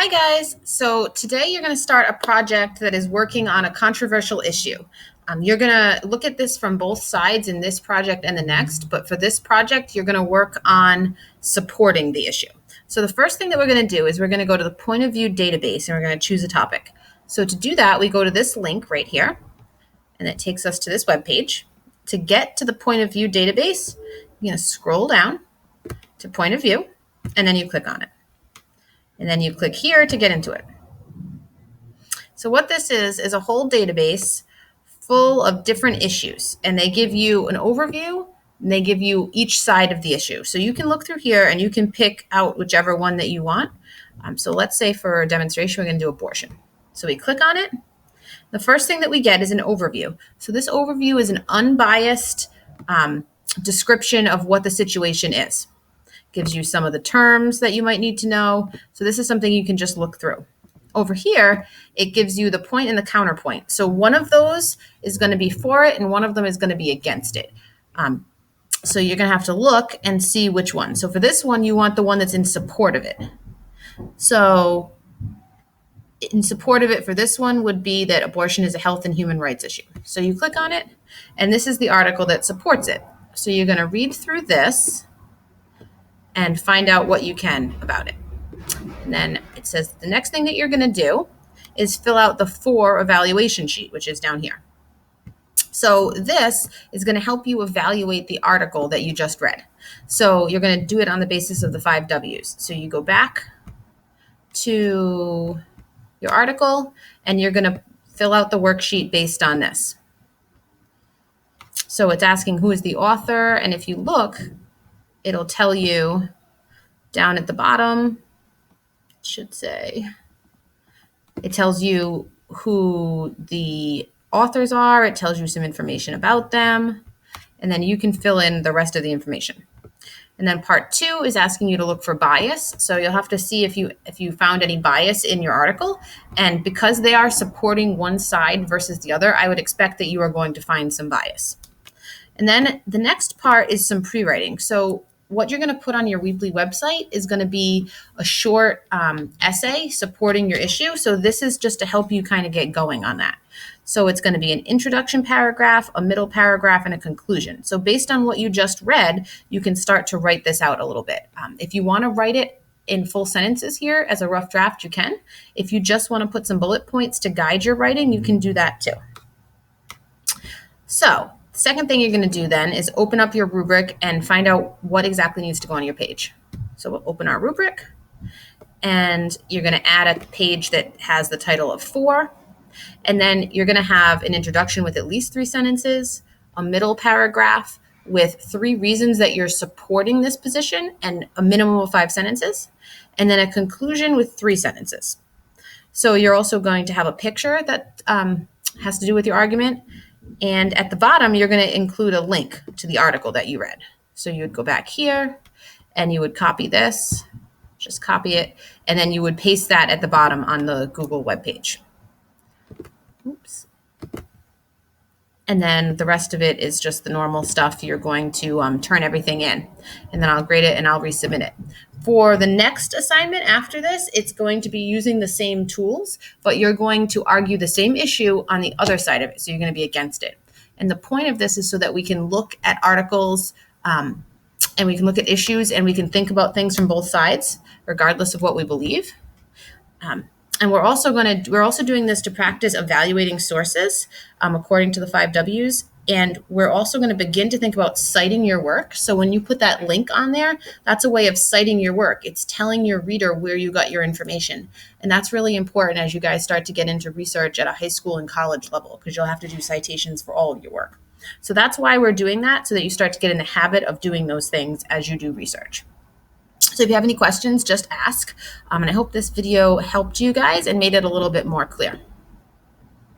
Hi guys, so today you're going to start a project that is working on a controversial issue. You're going to look at this from both sides in this project and the next, but for this project you're going to work on supporting the issue. So the first thing that we're going to do is we're going to go to the point of view database and we're going to choose a topic. So to do that, we go to this link right here and it takes us to this web page. To get to the point of view database, you're going to scroll down to point of view and then you click on it. And then you click here to get into it. So what this is a whole database full of different issues. And they give you an overview and they give you each side of the issue. So you can look through here and you can pick out whichever one that you want. So let's say for a demonstration, we're going to do abortion. So we click on it. The first thing that we get is an overview. So this overview is an unbiased description of what the situation is. Gives you some of the terms that you might need to know. So this is something you can just look through. Over here, it gives you the point and the counterpoint. So one of those is going to be for it and one of them is going to be against it. So you're going to have to look and see which one. So for this one, you want the one that's in support of it. So in support of it for this one would be that abortion is a health and human rights issue. So you click on it, and this is the article that supports it. So you're going to read through this and find out what you can about it. And then it says the next thing that you're going to do is fill out the for evaluation sheet, which is down here. So this is going to help you evaluate the article that you just read. So you're going to do it on the basis of the 5 W's. So you go back to your article and you're going to fill out the worksheet based on this. So it's asking who is the author, and if you look, it'll tell you down at the bottom, it should say, it tells you who the authors are, it tells you some information about them, and then you can fill in the rest of the information. And then part 2 is asking you to look for bias. So you'll have to see if you found any bias in your article. And because they are supporting one side versus the other, I would expect that you are going to find some bias. And then the next part is some pre-writing. So what you're going to put on your Weebly website is going to be a short essay supporting your issue. So this is just to help you kind of get going on that. So it's going to be an introduction paragraph, a middle paragraph, and a conclusion. So based on what you just read, you can start to write this out a little bit. If you want to write it in full sentences here as a rough draft, you can. If you just want to put some bullet points to guide your writing, you can do that too. So second thing you're going to do then is open up your rubric and find out what exactly needs to go on your page. So we'll open our rubric and you're going to add a page that has the title of for, and then you're going to have an introduction with at least 3 sentences, a middle paragraph with 3 reasons that you're supporting this position and a minimum of 5 sentences, and then a conclusion with 3 sentences. So you're also going to have a picture that has to do with your argument. And at the bottom, you're going to include a link to the article that you read. So you would go back here and you would copy this, just copy it, and then you would paste that at the bottom on the Google webpage. Oops. And then the rest of it is just the normal stuff. You're going to turn everything in, and then I'll grade it and I'll resubmit it. For the next assignment after this, it's going to be using the same tools, but you're going to argue the same issue on the other side of it. So you're going to be against it. And the point of this is so that we can look at articles and we can look at issues and we can think about things from both sides, regardless of what we believe. And we're also doing this to practice evaluating sources according to the 5 W's. And we're also going to begin to think about citing your work. So when you put that link on there, that's a way of citing your work. It's telling your reader where you got your information. And that's really important as you guys start to get into research at a high school and college level, because you'll have to do citations for all of your work. So that's why we're doing that, so that you start to get in the habit of doing those things as you do research. So if you have any questions, just ask. And I hope this video helped you guys and made it a little bit more clear.